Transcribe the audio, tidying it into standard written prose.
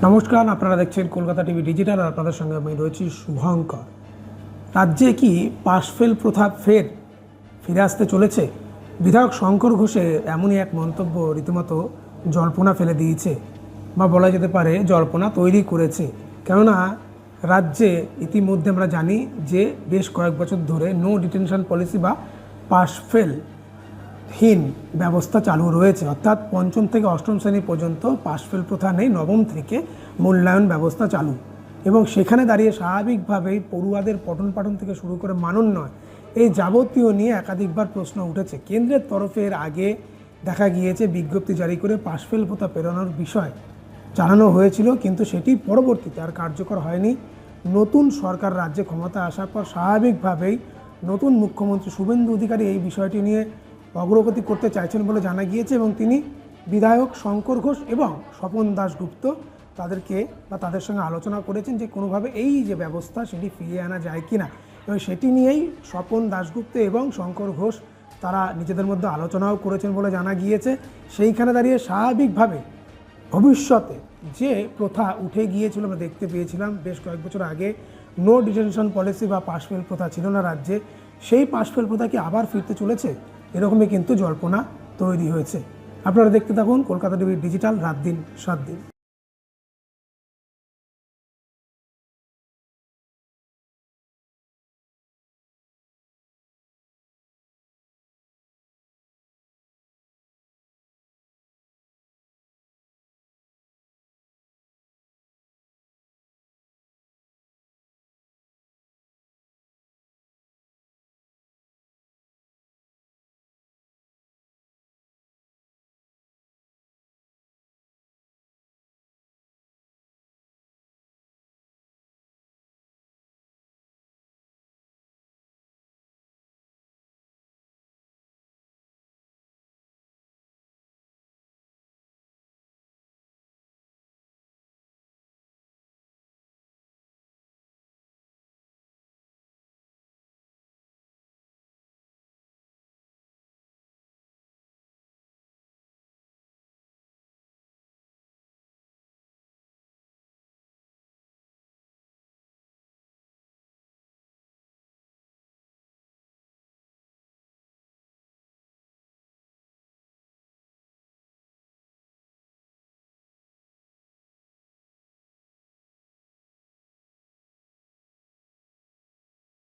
নমস্কার, আপনারা দেখছেন কলকাতা টিভি ডিজিটাল আর আপনাদের সঙ্গে আমি রয়েছি শুভঙ্কর। রাজ্যে কি পাশ ফেল প্রথা ফিরে আসতে চলেছে? বিধায়ক শঙ্কর ঘোষের এমনই এক মন্তব্য রীতিমতো জল্পনা ফেলে দিয়েছে, বা বলা যেতে পারে জল্পনা তৈরি করেছে। কেননা রাজ্যে ইতিমধ্যে আমরা জানি যে বেশ কয়েক বছর ধরে নো ডিটেনশন পলিসি বা পাশ ফেল হীন ব্যবস্থা চালু রয়েছে, অর্থাৎ পঞ্চম থেকে অষ্টম শ্রেণী পর্যন্ত পাশ ফেল প্রথা নেই, নবম থেকে মূল্যায়ন ব্যবস্থা চালু। এবং সেখানে দাঁড়িয়ে স্বাভাবিকভাবেই পড়ুয়াদের পঠন পাঠন থেকে শুরু করে মানোন্নয়ন এই যাবতীয় নিয়ে একাধিকবার প্রশ্ন উঠেছে। কেন্দ্রের তরফে এর আগে দেখা গিয়েছে বিজ্ঞপ্তি জারি করে পাশ ফেল প্রথা পেরোনোর বিষয় জানানো হয়েছিল, কিন্তু সেটি পরবর্তীতে আর কার্যকর হয়নি। নতুন সরকার রাজ্যে ক্ষমতা আসার পর স্বাভাবিকভাবেই নতুন মুখ্যমন্ত্রী শুভেন্দু অধিকারী এই বিষয়টি নিয়ে অগ্রগতি করতে চাইছেন বলে জানা গিয়েছে, এবং তিনি বিধায়ক শঙ্কর ঘোষ এবং স্বপন দাশগুপ্ত তাদের সঙ্গে আলোচনা করেছেন যে কোনোভাবে এই যে ব্যবস্থা সেটি ফিরিয়ে আনা যায় কি না। এবং সেটি নিয়েই স্বপন দাশগুপ্ত এবং শঙ্কর ঘোষ তারা নিজেদের মধ্যে আলোচনাও করেছেন বলে জানা গিয়েছে। সেইখানে দাঁড়িয়ে স্বাভাবিকভাবে ভবিষ্যতে যে প্রথা উঠে গিয়েছিল, আমরা দেখতে পেয়েছিলাম বেশ কয়েক বছর আগে নো ডিটেনশন পলিসি বা পাশ ফেল প্রথা ছিল না রাজ্যে, সেই পাশ ফেল প্রথা কি আবার ফিরতে চলেছে? এরকমই কিন্তু জল্পনা তৈরি হয়েছে। আপনারা দেখতে থাকুন কলকাতা টিভি ডিজিটাল, রাত দিন 7 দিন।